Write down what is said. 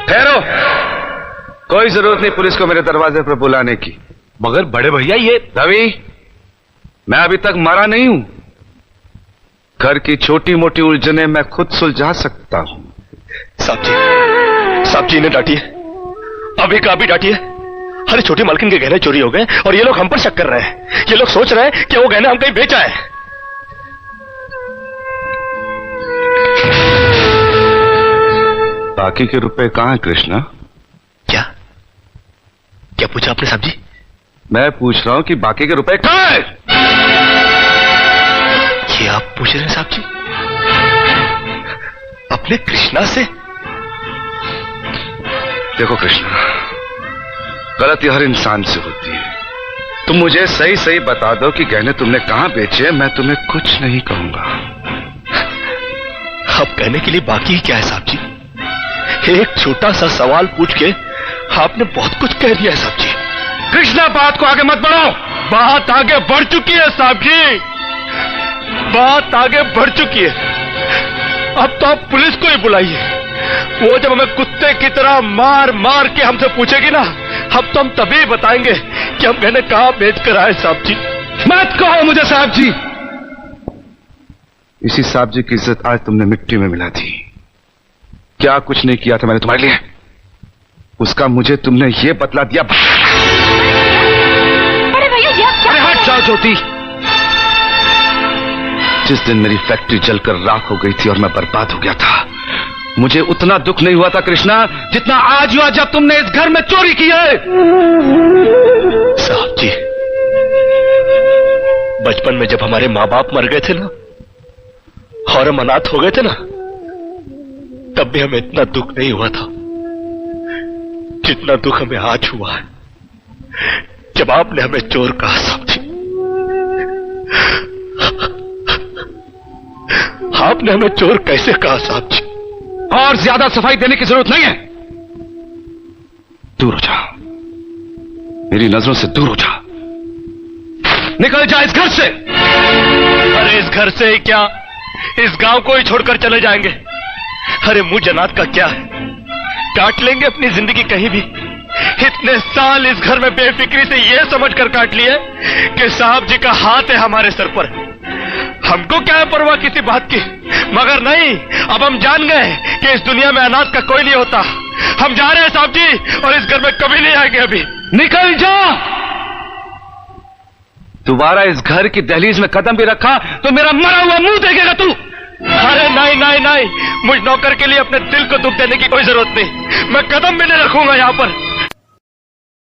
ठहरो, कोई जरूरत नहीं पुलिस को मेरे दरवाजे पर बुलाने की। मगर बड़े भैया ये रवि, मैं अभी तक मरा नहीं हूं। घर की छोटी मोटी उलझने मैं खुद सुलझा सकता हूं। साहब जी ने डांटिए, अभी का अभी डांटिए। अरे छोटी मालकिन के गहने चोरी हो गए और ये लोग हम पर शक कर रहे हैं। ये लोग सोच रहे हैं कि वो गहने हम कहीं बेचा है। बाकी के रुपए कहां हैं कृष्णा? क्या पूछा आपने साहब जी? मैं पूछ रहा हूं कि बाकी के रुपए कहां हैं? ये आप पूछ रहे हैं साहब जी अपने कृष्णा से? देखो कृष्णा, गलती हर इंसान से होती है। तुम मुझे सही सही बता दो कि गहने तुमने कहां बेचे, मैं तुम्हें कुछ नहीं कहूंगा। अब कहने के लिए बाकी क्या है साहब जी? एक छोटा सा सवाल पूछ के आपने बहुत कुछ कह दिया है साहब जी। कृष्णा, बात को आगे मत बढ़ाओ। बात आगे बढ़ चुकी है साहब जी, बात आगे बढ़ चुकी है। अब तो आप पुलिस को ही बुलाइए। वो जब हमें कुत्ते की तरह मार मार के हमसे पूछेगी ना, अब तो हम तभी बताएंगे कि हम गहने कहां बेच कर आए साहब जी। मत कहो मुझे साहब जी। इसी साहब जी की इज्जत आज तुमने मिट्टी में मिला दी। क्या कुछ नहीं किया था मैंने तुम्हारे लिए, उसका मुझे तुमने ये बतला दिया। अरे भैया ये क्या? अरे हट जाओ ज्योति। जिस दिन मेरी फैक्ट्री जलकर राख हो गई थी और मैं बर्बाद हो गया था, मुझे उतना दुख नहीं हुआ था कृष्णा जितना आज हुआ जब तुमने इस घर में चोरी की है। साहब जी, बचपन में जब हमारे माँ बाप मर गए थे ना और हम अनाथ हो गए थे ना, तब भी हमें इतना दुख नहीं हुआ था जितना दुख हमें आज हुआ है जब आपने हमें चोर कहा साहब जी। आपने हमें चोर कैसे कहा साहब जी? और ज्यादा सफाई देने की जरूरत नहीं है। दूर हो जा, मेरी नजरों से दूर हो जा। निकल जा इस घर से। अरे इस घर से ही क्या, इस गांव को ही छोड़कर चले जाएंगे। अरे मुझ अनाथ का क्या है, काट लेंगे अपनी जिंदगी कहीं भी। इतने साल इस घर में बेफिक्री से ये समझकर काट लिए कि साहब जी का हाथ है हमारे सर पर। हमको क्या है परवाह किसी बात की, मगर नहीं, अब हम जान गए कि इस दुनिया में अनाथ का कोई नहीं होता। हम जा रहे हैं साहब जी और इस घर में कभी नहीं आएंगे। अभी निकल जा। दोबारा इस घर की दहलीज में कदम भी रखा तो मेरा मरा हुआ मुंह देखेगा तू। अरे नहीं नहीं नहीं, मुझ नौकर के लिए अपने दिल को दुख देने की कोई जरूरत नहीं। मैं कदम भी नहीं रखूंगा यहाँ पर।